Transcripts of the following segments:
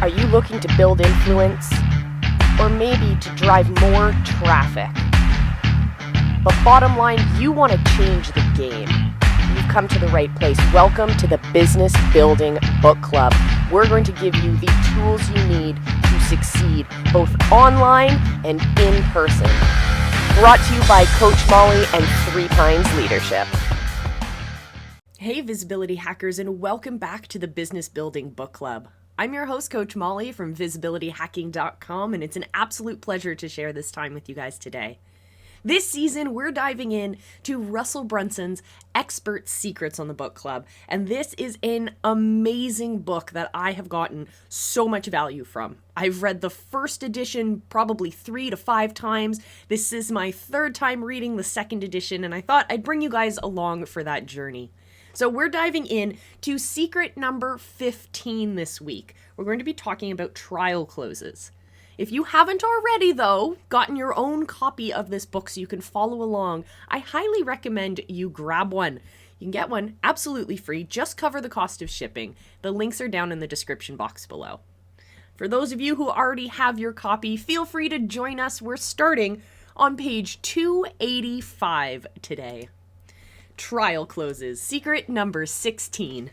Are you looking to build influence? Or maybe to drive more traffic? But bottom line, you want to change the game. You've come to the right place. Welcome to the Business Building Book Club. We're going to give you the tools you need to succeed, both online and in person. Brought to you by Coach Molly and 3 Pines Leadership. Hey, Visibiltiy Hackers, and welcome back to the Business Building Book Club. I'm your host, Coach Molly from Visibiltyhacking.com, and it's an absolute pleasure to share this time with you guys today. This season, we're diving in to Russell Brunson's Expert Secrets on the Book Club, and this is an amazing book that I have gotten so much value from. I've read the first edition probably 3 to 5 times. This is my 3rd time reading the 2nd edition, and I thought I'd bring you guys along for that journey. So we're diving in to secret number 15 this week. We're going to be talking about trial closes. If you haven't already, though, gotten your own copy of this book so you can follow along, I highly recommend you grab one. You can get one absolutely free. Just cover the cost of shipping. The links are down in the description box below. For those of you who already have your copy, feel free to join us. We're starting on page 285 today. Trial closes, secret number 16.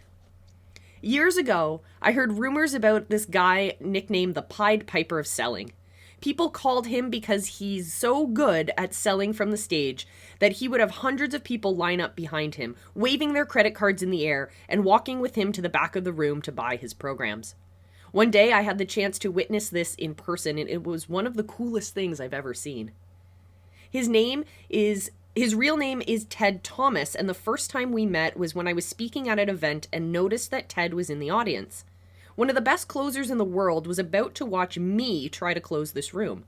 Years ago, I heard rumors about this guy nicknamed the Pied Piper of selling. People called him because he's so good at selling from the stage that he would have hundreds of people line up behind him, waving their credit cards in the air and walking with him to the back of the room to buy his programs. One day, I had the chance to witness this in person, and it was one of the coolest things I've ever seen. His real name is Ted Thomas, and the first time we met was when I was speaking at an event and noticed that Ted was in the audience. One of the best closers in the world was about to watch me try to close this room.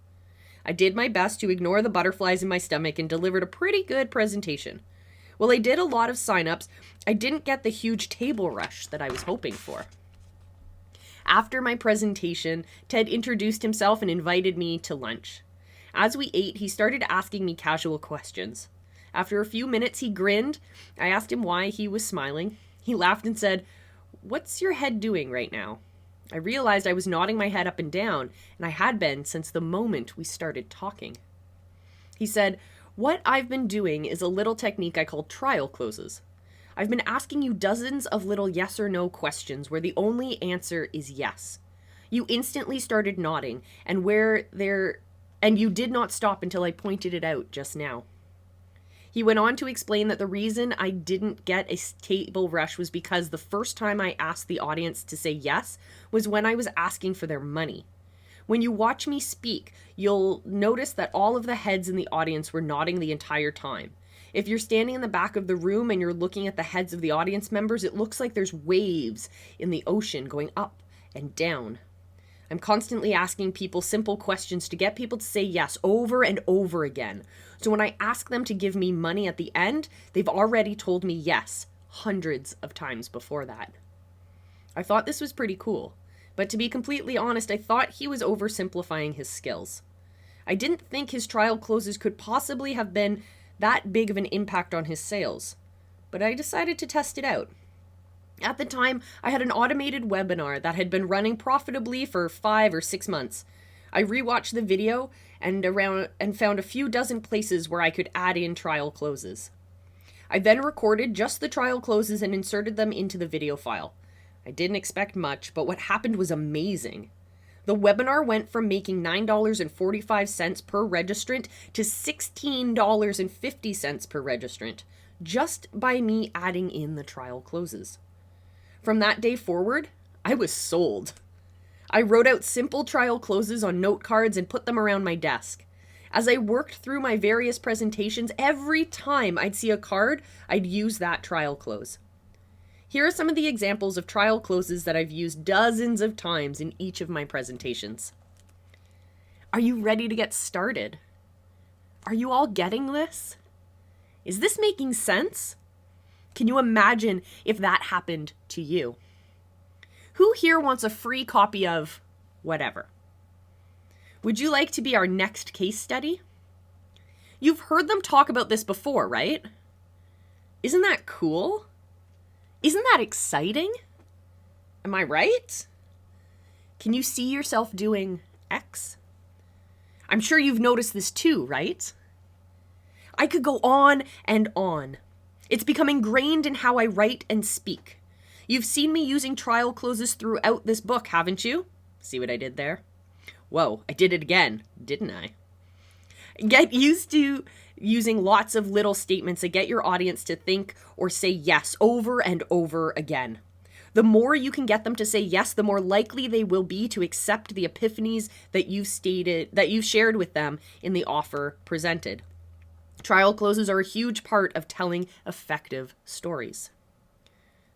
I did my best to ignore the butterflies in my stomach and delivered a pretty good presentation. While I did a lot of signups, I didn't get the huge table rush that I was hoping for. After my presentation, Ted introduced himself and invited me to lunch. As we ate, he started asking me casual questions. After a few minutes, he grinned. I asked him why he was smiling. He laughed and said, "What's your head doing right now?" I realized I was nodding my head up and down, and I had been since the moment we started talking. He said, "What I've been doing is a little technique I call trial closes. I've been asking you dozens of little yes or no questions where the only answer is yes. You instantly started nodding, and you did not stop until I pointed it out just now." He went on to explain that the reason I didn't get a table rush was because the first time I asked the audience to say yes was when I was asking for their money. When you watch me speak, you'll notice that all of the heads in the audience were nodding the entire time. If you're standing in the back of the room and you're looking at the heads of the audience members, it looks like there's waves in the ocean going up and down. I'm constantly asking people simple questions to get people to say yes over and over again. So when I ask them to give me money at the end, they've already told me yes, hundreds of times before that. I thought this was pretty cool, but to be completely honest, I thought he was oversimplifying his skills. I didn't think his trial closes could possibly have been that big of an impact on his sales, but I decided to test it out. At the time, I had an automated webinar that had been running profitably for 5 or 6 months. I rewatched the video and found a few dozen places where I could add in trial closes. I then recorded just the trial closes and inserted them into the video file. I didn't expect much, but what happened was amazing. The webinar went from making $9.45 per registrant to $16.50 per registrant, just by me adding in the trial closes. From that day forward, I was sold. I wrote out simple trial closes on note cards and put them around my desk. As I worked through my various presentations, every time I'd see a card, I'd use that trial close. Here are some of the examples of trial closes that I've used dozens of times in each of my presentations. Are you ready to get started? Are you all getting this? Is this making sense? Can you imagine if that happened to you? Who here wants a free copy of whatever? Would you like to be our next case study? You've heard them talk about this before, right? Isn't that cool? Isn't that exciting? Am I right? Can you see yourself doing X? I'm sure you've noticed this too, right? I could go on and on. It's become ingrained in how I write and speak. You've seen me using trial closes throughout this book, haven't you? See what I did there? Whoa, I did it again, didn't I? Get used to using lots of little statements that get your audience to think or say yes over and over again. The more you can get them to say yes, the more likely they will be to accept the epiphanies that you've shared with them in the offer presented. Trial closes are a huge part of telling effective stories.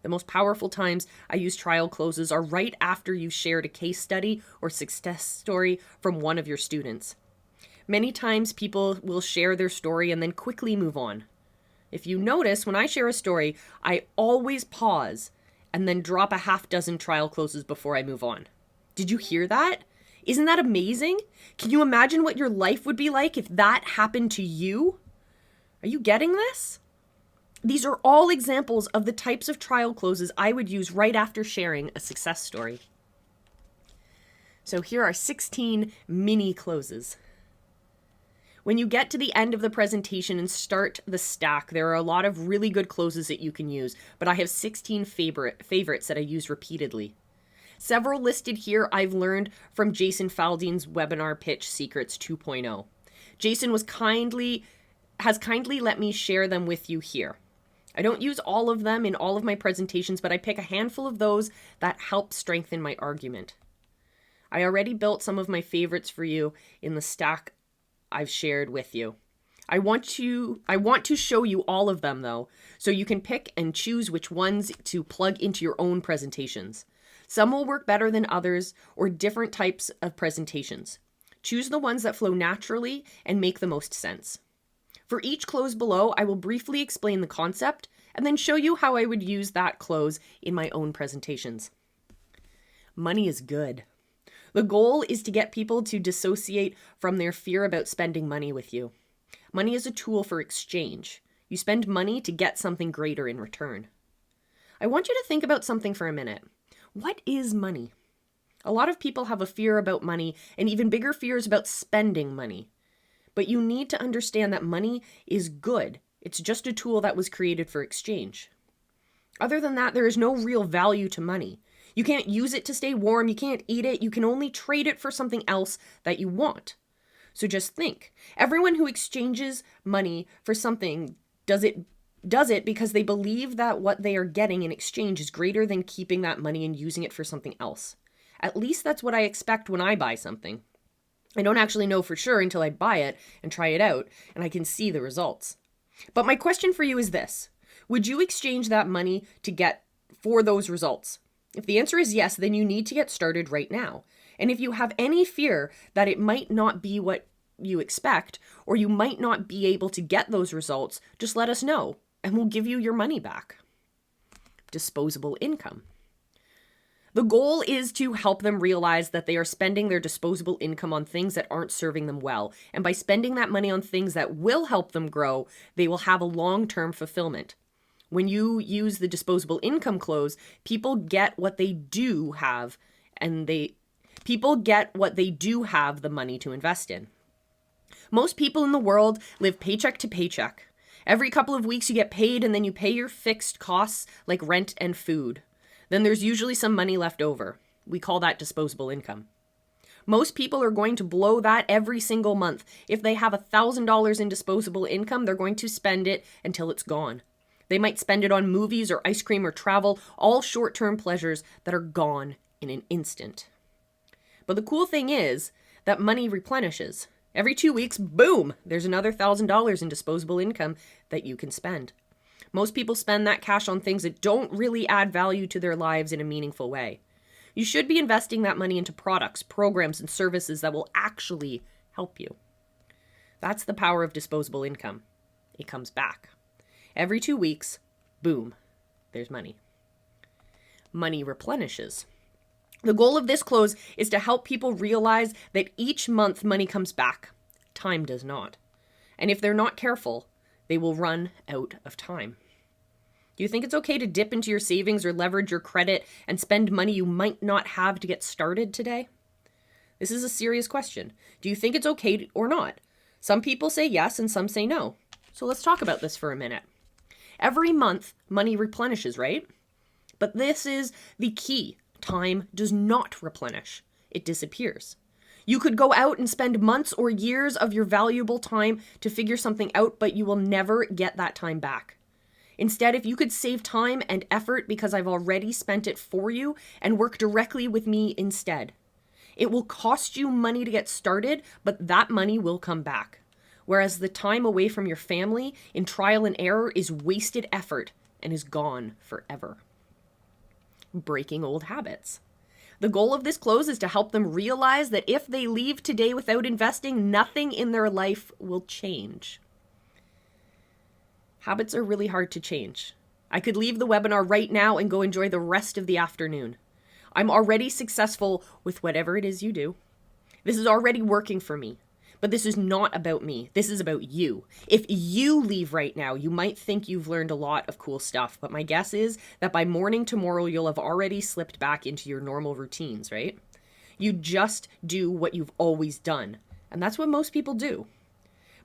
The most powerful times I use trial closes are right after you've shared a case study or success story from one of your students. Many times people will share their story and then quickly move on. If you notice, when I share a story, I always pause and then drop a half dozen trial closes before I move on. Did you hear that? Isn't that amazing? Can you imagine what your life would be like if that happened to you? Are you getting this? These are all examples of the types of trial closes I would use right after sharing a success story. So here are 16 mini closes. When you get to the end of the presentation and start the stack, there are a lot of really good closes that you can use, but I have 16 favorites that I use repeatedly. Several listed here I've learned from Jason Faldine's webinar Pitch Secrets 2.0. Jason has kindly let me share them with you here. I don't use all of them in all of my presentations, but I pick a handful of those that help strengthen my argument. I already built some of my favorites for you in the stack I've shared with you. I want to show you all of them though, so you can pick and choose which ones to plug into your own presentations. Some will work better than others or different types of presentations. Choose the ones that flow naturally and make the most sense. For each close below, I will briefly explain the concept and then show you how I would use that close in my own presentations. Money is good. The goal is to get people to dissociate from their fear about spending money with you. Money is a tool for exchange. You spend money to get something greater in return. I want you to think about something for a minute. What is money? A lot of people have a fear about money and even bigger fears about spending money. But you need to understand that money is good. It's just a tool that was created for exchange. Other than that, there is no real value to money. You can't use it to stay warm. You can't eat it. You can only trade it for something else that you want. So just think. Everyone who exchanges money for something does it because they believe that what they are getting in exchange is greater than keeping that money and using it for something else. At least that's what I expect when I buy something. I don't actually know for sure until I buy it and try it out and I can see the results. But my question for you is this. Would you exchange that money for those results? If the answer is yes, then you need to get started right now. And if you have any fear that it might not be what you expect, or you might not be able to get those results, just let us know, and we'll give you your money back. Disposable income. The goal is to help them realize that they are spending their disposable income on things that aren't serving them well. And by spending that money on things that will help them grow, they will have a long-term fulfillment. When you use the disposable income close, people get what they do have, and people get what they do have the money to invest in. Most people in the world live paycheck to paycheck. Every couple of weeks you get paid and then you pay your fixed costs like rent and food. Then there's usually some money left over. We call that disposable income. Most people are going to blow that every single month. If they have $1,000 in disposable income, they're going to spend it until it's gone. They might spend it on movies or ice cream or travel, all short-term pleasures that are gone in an instant. But the cool thing is that money replenishes. Every 2 weeks, boom, there's another $1,000 in disposable income that you can spend. Most people spend that cash on things that don't really add value to their lives in a meaningful way. You should be investing that money into products, programs, and services that will actually help you. That's the power of disposable income. It comes back. Every 2 weeks, boom, there's money. Money replenishes. The goal of this close is to help people realize that each month money comes back. Time does not. And if they're not careful, they will run out of time. Do you think it's okay to dip into your savings or leverage your credit and spend money you might not have to get started today? This is a serious question. Do you think it's okay or not? Some people say yes and some say no. So let's talk about this for a minute. Every month, money replenishes, right? But this is the key. Time does not replenish. It disappears. You could go out and spend months or years of your valuable time to figure something out, but you will never get that time back. Instead, if you could save time and effort because I've already spent it for you and work directly with me instead. It will cost you money to get started, but that money will come back. Whereas the time away from your family in trial and error is wasted effort and is gone forever. Breaking old habits. The goal of this close is to help them realize that if they leave today without investing, nothing in their life will change. Habits are really hard to change. I could leave the webinar right now and go enjoy the rest of the afternoon. I'm already successful with whatever it is you do. This is already working for me. But this is not about me. This is about you. If you leave right now, you might think you've learned a lot of cool stuff. But my guess is that by morning tomorrow, you'll have already slipped back into your normal routines, right? You just do what you've always done. And that's what most people do.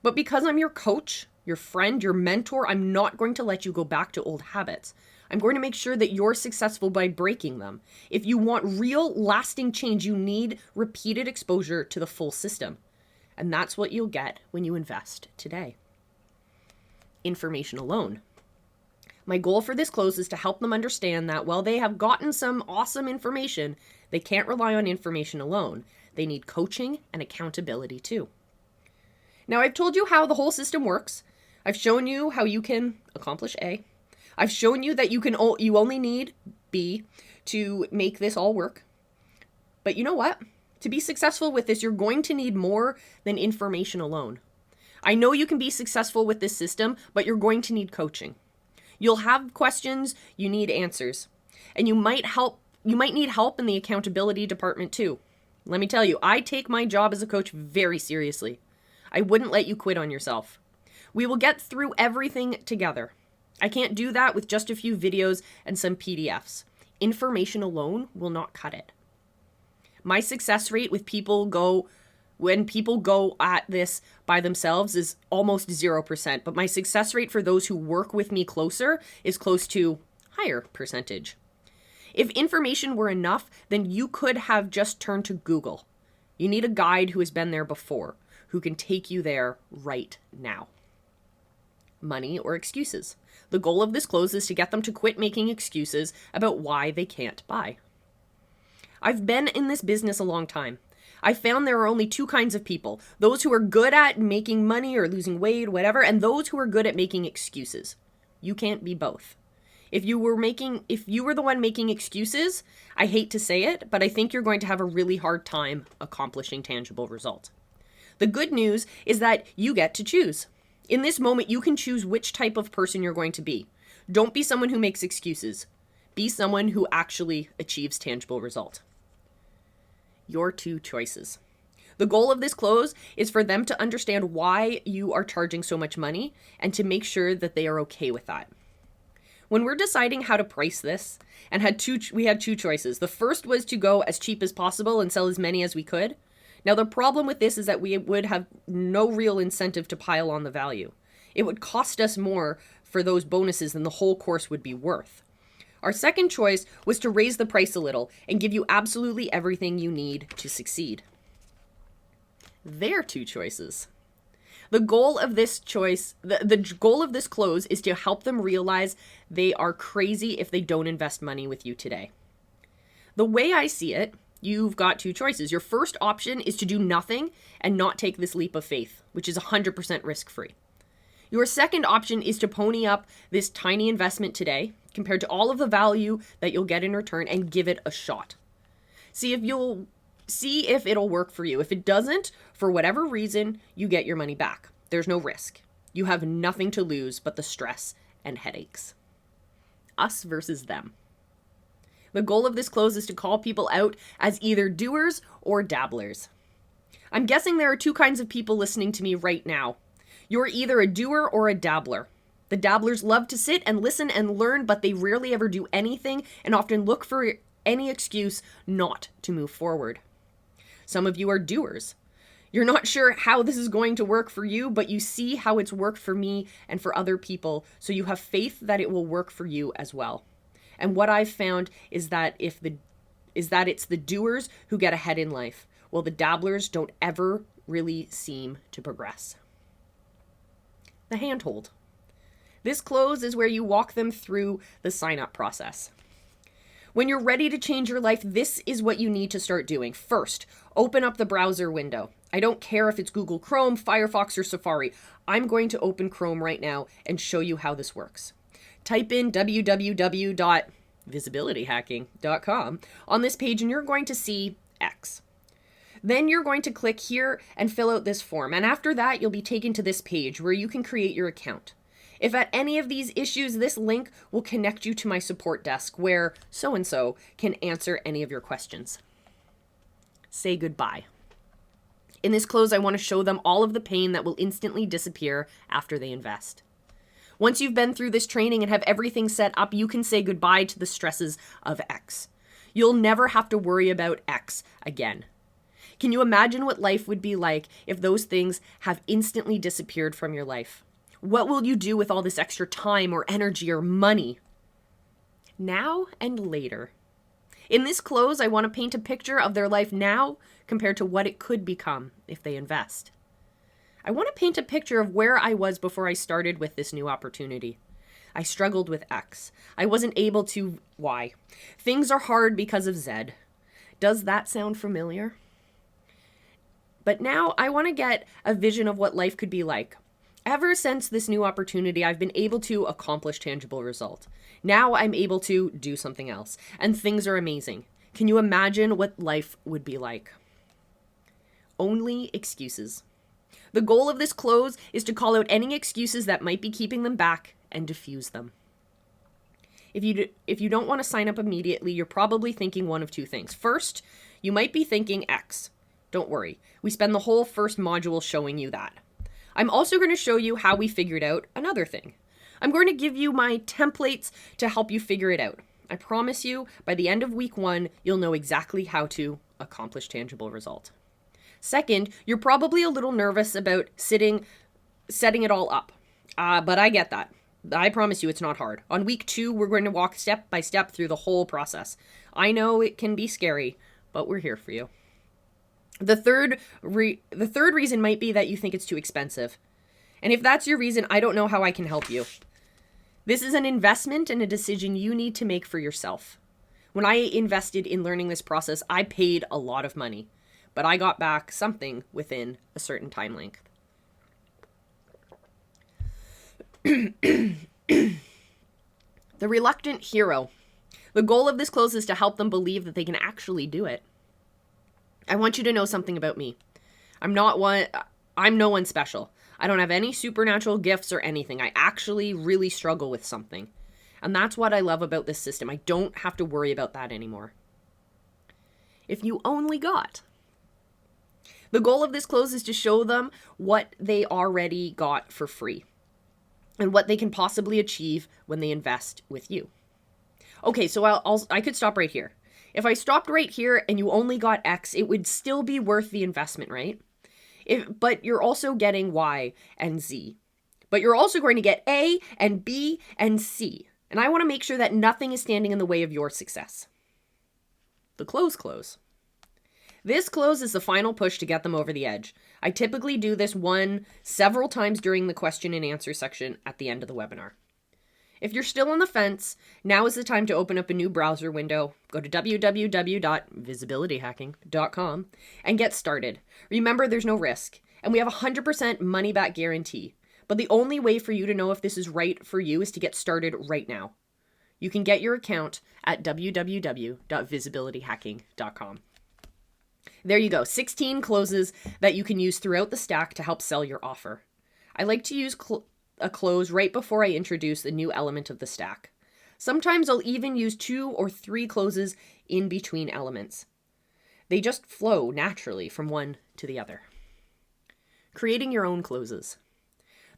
But because I'm your coach, your friend, your mentor, I'm not going to let you go back to old habits. I'm going to make sure that you're successful by breaking them. If you want real, lasting change, you need repeated exposure to the full system. And that's what you'll get when you invest today. Information alone. My goal for this close is to help them understand that while they have gotten some awesome information, they can't rely on information alone. They need coaching and accountability too. Now, I've told you how the whole system works. I've shown you how you can accomplish A. I've shown you that you only need B to make this all work. But you know what? To be successful with this, you're going to need more than information alone. I know you can be successful with this system, but you're going to need coaching. You'll have questions, you need answers. And you might need help in the accountability department too. Let me tell you, I take my job as a coach very seriously. I wouldn't let you quit on yourself. We will get through everything together. I can't do that with just a few videos and some PDFs. Information alone will not cut it. My success rate when people go at this by themselves is almost 0%, but my success rate for those who work with me closer is close to higher percentage. If information were enough, then you could have just turned to Google. You need a guide who has been there before, who can take you there right now. Money or excuses. The goal of this close is to get them to quit making excuses about why they can't buy. I've been in this business a long time. I found there are only two kinds of people: those who are good at making money or losing weight, whatever, and those who are good at making excuses. You can't be both. If you were the one making excuses, I hate to say it, but I think you're going to have a really hard time accomplishing tangible results. The good news is that you get to choose. In this moment, you can choose which type of person you're going to be. Don't be someone who makes excuses. Be someone who actually achieves tangible result. Your two choices. The goal of this close is for them to understand why you are charging so much money and to make sure that they are okay with that. When we're deciding how to price this, we had two choices. The first was to go as cheap as possible and sell as many as we could. Now, the problem with this is that we would have no real incentive to pile on the value. It would cost us more for those bonuses than the whole course would be worth. Our second choice was to raise the price a little and give you absolutely everything you need to succeed. Their two choices. The goal of this goal of this close is to help them realize they are crazy if they don't invest money with you today. The way I see it, you've got two choices. Your first option is to do nothing and not take this leap of faith, which is 100% risk-free. Your second option is to pony up this tiny investment today compared to all of the value that you'll get in return and give it a shot. See if it'll work for you. If it doesn't, for whatever reason, you get your money back. There's no risk. You have nothing to lose but the stress and headaches. Us versus them. The goal of this close is to call people out as either doers or dabblers. I'm guessing there are two kinds of people listening to me right now. You're either a doer or a dabbler. The dabblers love to sit and listen and learn, but they rarely ever do anything and often look for any excuse not to move forward. Some of you are doers. You're not sure how this is going to work for you, but you see how it's worked for me and for other people, so you have faith that it will work for you as well. And what I've found is that it's the doers who get ahead in life, while the dabblers don't ever really seem to progress. The handhold. This close is where you walk them through the sign-up process. When you're ready to change your life, this is what you need to start doing. First, open up the browser window. I don't care if it's Google Chrome, Firefox, or Safari. I'm going to open Chrome right now and show you how this works. Type in www.visibiltyhacking.com on this page and you're going to see X. Then you're going to click here and fill out this form. And after that, you'll be taken to this page where you can create your account. If at any of these issues, this link will connect you to my support desk where so-and-so can answer any of your questions. Say goodbye. In this close, I want to show them all of the pain that will instantly disappear after they invest. Once you've been through this training and have everything set up, you can say goodbye to the stresses of X. You'll never have to worry about X again. Can you imagine what life would be like if those things have instantly disappeared from your life? What will you do with all this extra time or energy or money? Now and later. In this close, I want to paint a picture of their life now compared to what it could become if they invest. I want to paint a picture of where I was before I started with this new opportunity. I struggled with X. I wasn't able to Y. Things are hard because of Z. Does that sound familiar? But now I want to get a vision of what life could be like. Ever since this new opportunity, I've been able to accomplish tangible result. Now I'm able to do something else, and things are amazing. Can you imagine what life would be like? Only excuses. The goal of this close is to call out any excuses that might be keeping them back and diffuse them. If you don't want to sign up immediately, you're probably thinking one of two things. First, you might be thinking X. Don't worry. We spend the whole first module showing you that. I'm also going to show you how we figured out another thing. I'm going to give you my templates to help you figure it out. I promise you, by the end of week 1, you'll know exactly how to accomplish tangible result. Second, you're probably a little nervous about setting it all up. But I get that. I promise you it's not hard. On week 2, we're going to walk step by step through the whole process. I know it can be scary, but we're here for you. The third reason might be that you think it's too expensive. And if that's your reason, I don't know how I can help you. This is an investment and a decision you need to make for yourself. When I invested in learning this process, I paid a lot of money, but I got back something within a certain time length. The reluctant hero. The goal of this close is to help them believe that they can actually do it. I want you to know something about me. I'm no one special. I don't have any supernatural gifts or anything. I actually really struggle with something. And that's what I love about this system. I don't have to worry about that anymore. If you only got. The goal of this close is to show them what they already got for free and what they can possibly achieve when they invest with you. Okay, so I could stop right here. If I stopped right here and you only got X, it would still be worth the investment, right? But you're also getting Y and Z. But you're also going to get A and B and C. And I want to make sure that nothing is standing in the way of your success. The close. This close is the final push to get them over the edge. I typically do this several times during the question and answer section at the end of the webinar. If you're still on the fence, now is the time to open up a new browser window, go to www.visibiltyhacking.com and get started. Remember, there's no risk, and we have a 100% money-back guarantee. But the only way for you to know if this is right for you is to get started right now. You can get your account at www.visibiltyhacking.com. There you go, 16 closes that you can use throughout the stack to help sell your offer. I like to use a close right before I introduce a new element of the stack. Sometimes I'll even use 2 or 3 closes in between elements. They just flow naturally from one to the other. Creating your own closes.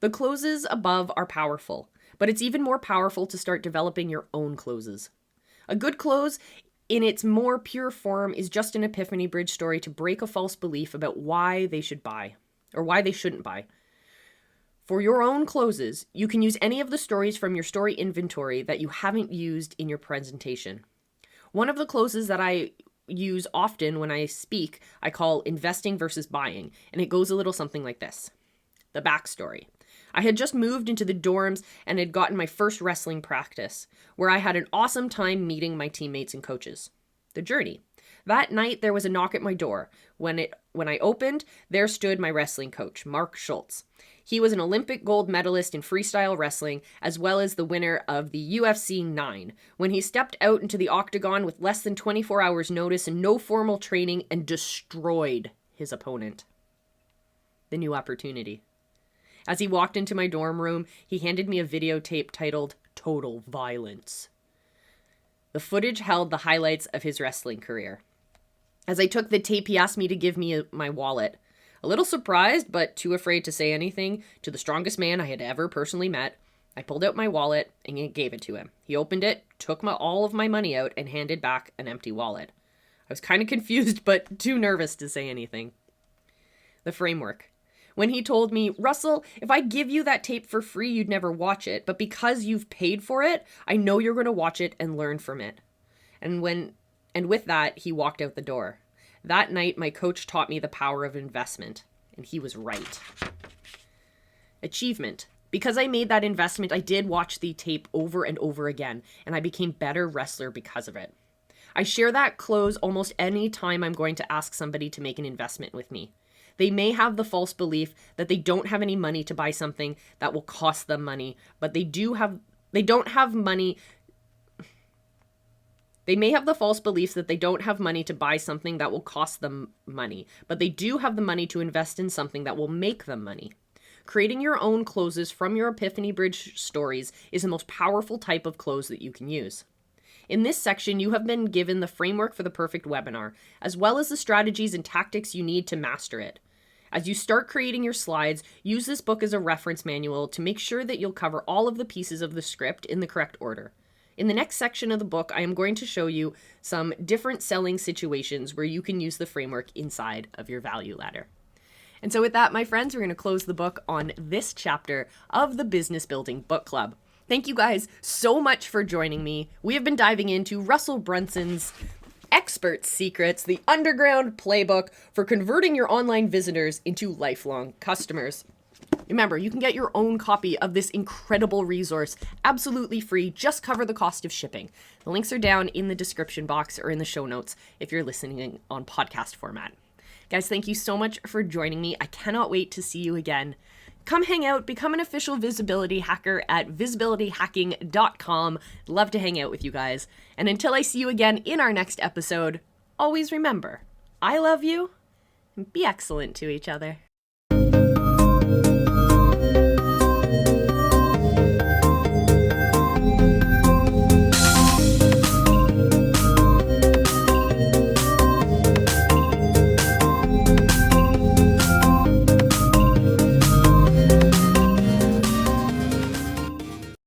The closes above are powerful. But it's even more powerful to start developing your own closes. A good close, in its more pure form, is just an epiphany bridge story to break a false belief about why they should buy, or why they shouldn't buy. For your own closes, you can use any of the stories from your story inventory that you haven't used in your presentation. One of the closes that I use often when I speak, I call investing versus buying, and it goes a little something like this. The backstory. I had just moved into the dorms and had gotten my first wrestling practice, where I had an awesome time meeting my teammates and coaches. The journey. That night, there was a knock at my door. When I opened, there stood my wrestling coach, Mark Schultz. He was an Olympic gold medalist in freestyle wrestling, as well as the winner of the UFC 9, when he stepped out into the octagon with less than 24 hours notice and no formal training and destroyed his opponent. The new opportunity. As he walked into my dorm room, he handed me a videotape titled Total Violence. The footage held the highlights of his wrestling career. As I took the tape, he asked me to give me my wallet. A little surprised, but too afraid to say anything to the strongest man I had ever personally met, I pulled out my wallet and gave it to him. He opened it, took all of my money out, and handed back an empty wallet. I was kind of confused, but too nervous to say anything. The framework. When he told me, Russell, if I give you that tape for free, you'd never watch it. But because you've paid for it, I know you're going to watch it and learn from it. And with that, he walked out the door. That night, my coach taught me the power of investment. And he was right. Achievement. Because I made that investment, I did watch the tape over and over again. And I became a better wrestler because of it. I share that close almost any time I'm going to ask somebody to make an investment with me. They may have the false belief that they don't have any money to buy something that will cost them money, but they don't have money. They may have the false beliefs that they don't have money to buy something that will cost them money, but they do have the money to invest in something that will make them money. Creating your own closes from your Epiphany Bridge stories is the most powerful type of close that you can use. In this section, you have been given the framework for the perfect webinar, as well as the strategies and tactics you need to master it. As you start creating your slides, use this book as a reference manual to make sure that you'll cover all of the pieces of the script in the correct order. In the next section of the book, I am going to show you some different selling situations where you can use the framework inside of your value ladder. And so with that, my friends, we're going to close the book on this chapter of the Business Building Book Club. Thank you guys so much for joining me. We have been diving into Russell Brunson's Expert Secrets, the Underground Playbook for converting your online visitors into lifelong customers. Remember, you can get your own copy of this incredible resource absolutely free. Just cover the cost of shipping. The links are down in the description box or in the show notes if you're listening on podcast format. Guys, thank you so much for joining me. I cannot wait to see you again. Come hang out, become an official Visibiltiy Hacker at visibiltyhacking.com. Love to hang out with you guys. And until I see you again in our next episode, always remember, I love you, and be excellent to each other.